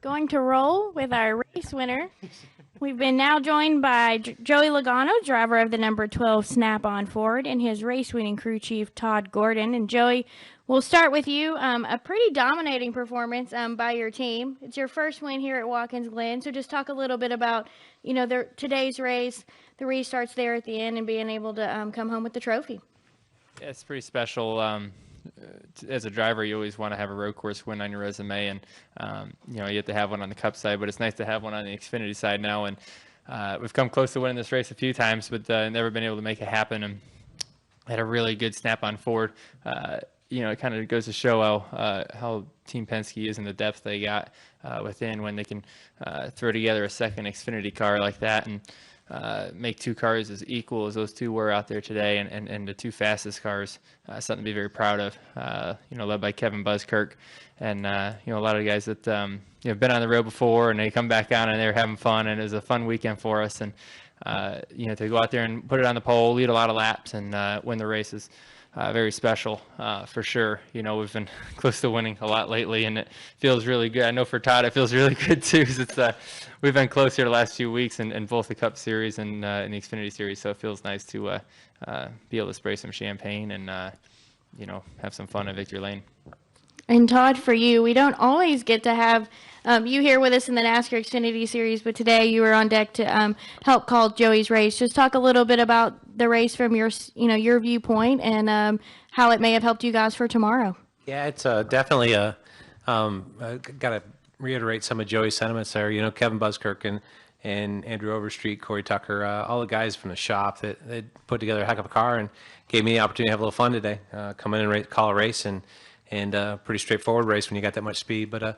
going to roll with our race winner. We've been now joined by Joey Logano, driver of the number 12 Snap-on Ford, and his race-winning crew chief, Todd Gordon. And Joey, we'll start with you. A pretty dominating performance by your team. It's your first win here at Watkins Glen, so just talk a little bit about, today's race, the restarts there at the end, and being able to come home with the trophy. Yeah, it's pretty special. As a driver, you always want to have a road course win on your resume, and you have to have one on the Cup side, but it's nice to have one on the Xfinity side now. And we've come close to winning this race a few times, but never been able to make it happen. And had a really good Snap-on Ford. It kind of goes to show how Team Penske is and the depth they got within when they can throw together a second Xfinity car like that and make two cars as equal as those two were out there today, and the two fastest cars. Something to be very proud of. Led by Kevin Buskirk, and a lot of the guys that have been on the road before, and they come back on and they're having fun, and it was a fun weekend for us. And to go out there and put it on the pole, lead a lot of laps, and win the races. Very special for sure. We've been close to winning a lot lately, and it feels really good. I know for Todd, it feels really good too. Cause we've been close here the last few weeks in both the Cup Series and in the Xfinity Series, so it feels nice to be able to spray some champagne and have some fun at Victory Lane. And Todd, for you, we don't always get to have you here with us in the NASCAR Xfinity Series, but today you were on deck to help call Joey's race. Just talk a little bit about the race from your viewpoint and how it may have helped you guys for tomorrow. Yeah, it's definitely got to reiterate some of Joey's sentiments there. Kevin Buskirk and Andrew Overstreet, Corey Tucker, all the guys from the shop that put together a heck of a car and gave me the opportunity to have a little fun today. Come in and call a race and pretty straightforward race when you got that much speed, but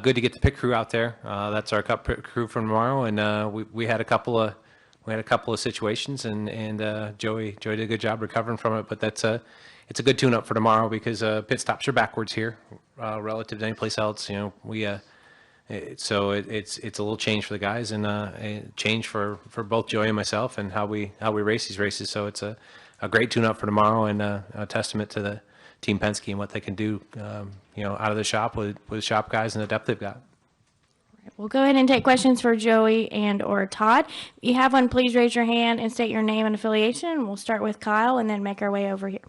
good to get the pit crew out there. That's our Cup pit crew from tomorrow, and we had a couple of situations, and Joey did a good job recovering from it. But it's a good tune-up for tomorrow because pit stops are backwards here relative to any place else. So it's a little change for the guys and a change for both Joey and myself and how we race these races. So it's a great tune-up for tomorrow and a testament to the Team Penske and what they can do, out of the shop with shop guys and the depth they've got. We'll go ahead and take questions for Joey and or Todd. If you have one, please raise your hand and state your name and affiliation. We'll start with Kyle and then make our way over here.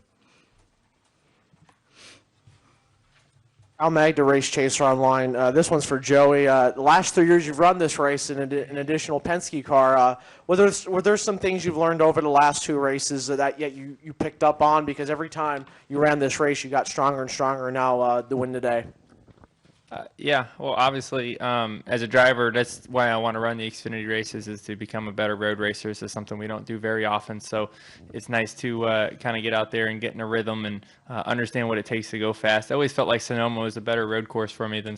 Al Magda, Race Chaser Online. This one's for Joey. The last 3 years you've run this race in an additional Penske car. Were there some things you've learned over the last two races that you picked up on? Because every time you ran this race, you got stronger and stronger now to win today. Yeah, well, obviously, as a driver, that's why I want to run the Xfinity races, is to become a better road racer. So something we don't do very often. So it's nice to kind of get out there and get in a rhythm and understand what it takes to go fast. I always felt like Sonoma was a better road course for me than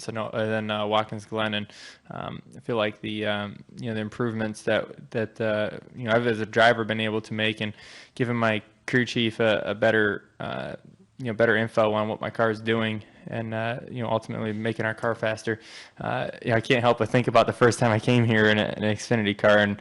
Watkins Glen, and I feel like the the improvements that I've as a driver been able to make, and giving my crew chief a better better info on what my car is doing, and ultimately making our car faster. I can't help but think about the first time I came here in an Xfinity car, and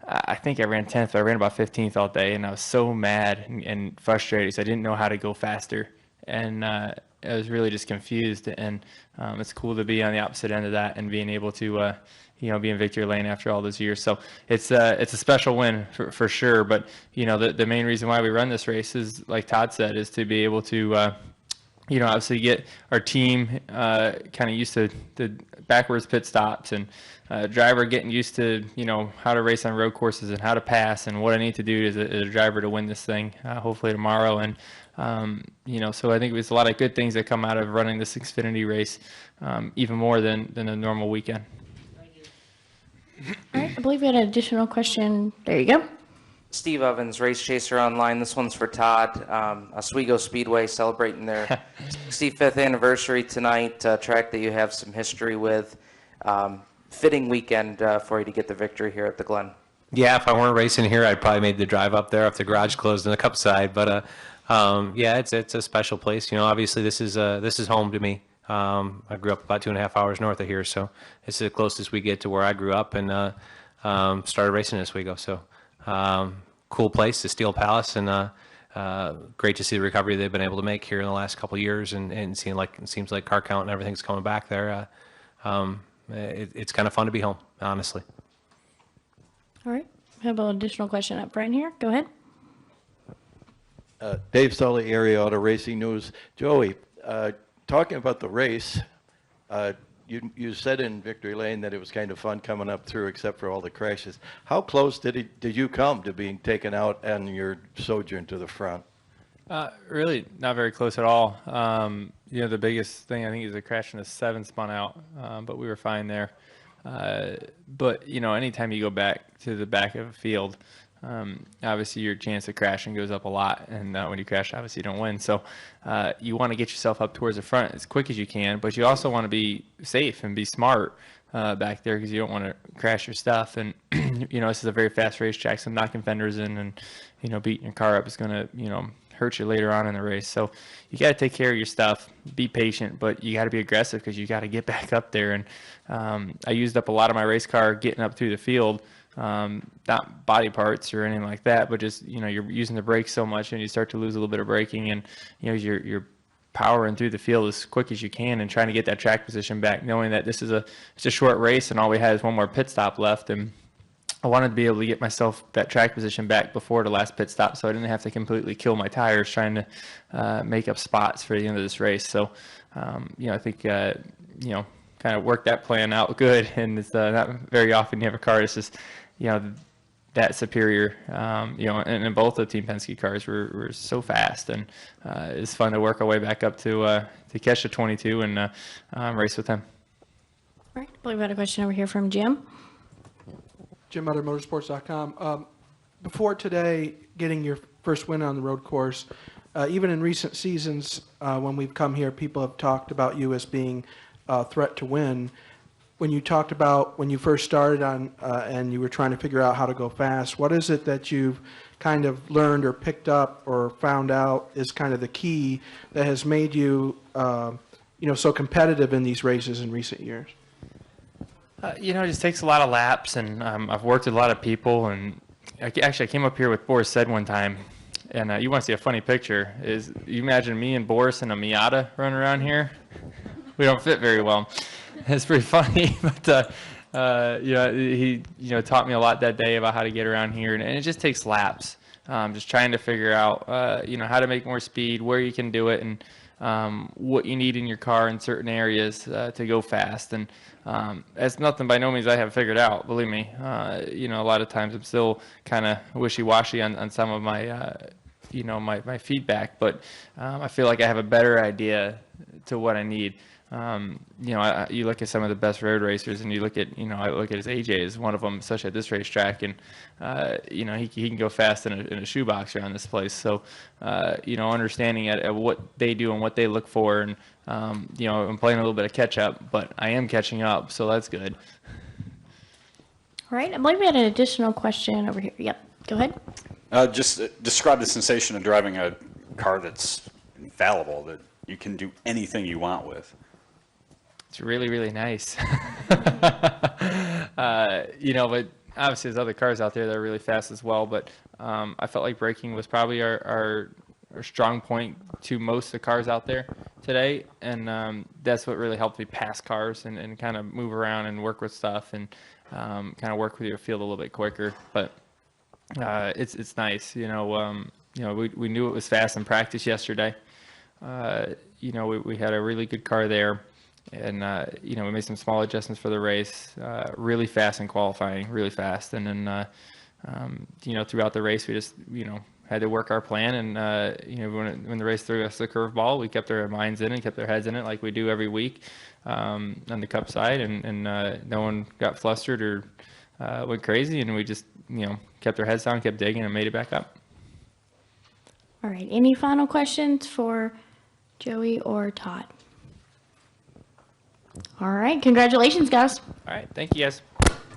I think I ran 10th. I ran about 15th all day, and I was so mad and frustrated because I didn't know how to go faster, and I was really just confused. And it's cool to be on the opposite end of that and being able to be in victory lane after all those years. So it's a special win for sure. But the main reason why we run this race is, like Todd said, is to be able to obviously get our team kind of used to the backwards pit stops, and driver getting used to how to race on road courses and how to pass and what I need to do as a driver to win this thing hopefully tomorrow. And so I think there's a lot of good things that come out of running this Xfinity race, even more than a normal weekend. All right, I believe we had an additional question. There you go. Steve Evans, Race Chaser Online. This one's for Todd. Oswego Speedway celebrating their 65th anniversary tonight, a track that you have some history with. Fitting weekend for you to get the victory here at the Glen. Yeah, if I weren't racing here, I'd probably made the drive up there if the garage closed on the Cup side. But yeah, it's a special place. Obviously this is home to me. I grew up about 2.5 hours north of here, so it's the closest we get to where I grew up, and started racing in Oswego. So cool place, the Steel Palace, and great to see the recovery they've been able to make here in the last couple of years, and seeing like it seems like car count and everything's coming back there. it's kind of fun to be home, honestly. All right. We have an additional question up front here. Go ahead. Dave Sully, Area Auto Racing News. Joey, talking about the race, you said in Victory Lane that it was kind of fun coming up through, except for all the crashes. How close did you come to being taken out on your sojourn to the front? Really not very close at all. The biggest thing I think is a crash in the 7 spun out, but we were fine there. But anytime you go back to the back of a field, obviously your chance of crashing goes up a lot, and when you crash, obviously you don't win. So you want to get yourself up towards the front as quick as you can, but you also want to be safe and be smart back there, because you don't want to crash your stuff. And this is a very fast racetrack, so knocking fenders in and beating your car up is going to hurt you later on in the race. So you got to take care of your stuff, be patient, but you got to be aggressive, because you got to get back up there. And I used up a lot of my race car getting up through the field. Not body parts or anything like that, but just you're using the brakes so much, and you start to lose a little bit of braking, and you're powering through the field as quick as you can and trying to get that track position back, knowing that it's a short race and all we had is one more pit stop left. And I wanted to be able to get myself that track position back before the last pit stop, so I didn't have to completely kill my tires trying to make up spots for the end of this race. So I think kind of worked that plan out good, and it's not very often you have a car that's just that superior. And both the Team Penske cars were so fast, and it's fun to work our way back up to catch the 22 and race with them. All right. I believe we had a question over here from Jim. Jim Utter, motorsports.com. Before today, getting your first win on the road course, even in recent seasons, when we've come here, people have talked about you as being a threat to win. When you talked about when you first started on and you were trying to figure out how to go fast, what is it that you've kind of learned or picked up or found out is kind of the key that has made you, so competitive in these races in recent years? It just takes a lot of laps, and I've worked with a lot of people. And I came up here with Boris Said one time, and you want to see a funny picture, is you imagine me and Boris in a Miata running around here. We don't fit very well. It's pretty funny, but he taught me a lot that day about how to get around here, and it just takes laps. Just trying to figure out how to make more speed, where you can do it, and what you need in your car in certain areas to go fast. And that's nothing by no means I have figured out, believe me. A lot of times I'm still kind of wishy-washy on some of my my feedback, but I feel like I have a better idea to what I need. You look at some of the best road racers, and you look at, I look at his AJ as one of them, especially at this racetrack, and he can go fast in a shoebox around this place. So understanding at what they do and what they look for, and I'm playing a little bit of catch up, but I am catching up, so that's good. All right. I believe we had an additional question over here. Yep. Go ahead. Just describe the sensation of driving a car that's infallible, that you can do anything you want with. It's really, really nice. But obviously there's other cars out there that are really fast as well. But I felt like braking was probably our strong point to most of the cars out there today. And that's what really helped me pass cars and kind of move around and work with stuff and kind of work with your field a little bit quicker. But it's nice. We knew it was fast in practice yesterday. We had a really good car there. And, we made some small adjustments for the race, really fast in qualifying, really fast. And then, throughout the race, we just, had to work our plan. And, when the race threw us the curveball, we kept our minds in it, kept our heads in it like we do every week on the Cup side. And no one got flustered or went crazy. And we just, kept our heads down, kept digging, and made it back up. All right. Any final questions for Joey or Todd? All right. Congratulations, guys. All right. Thank you, guys.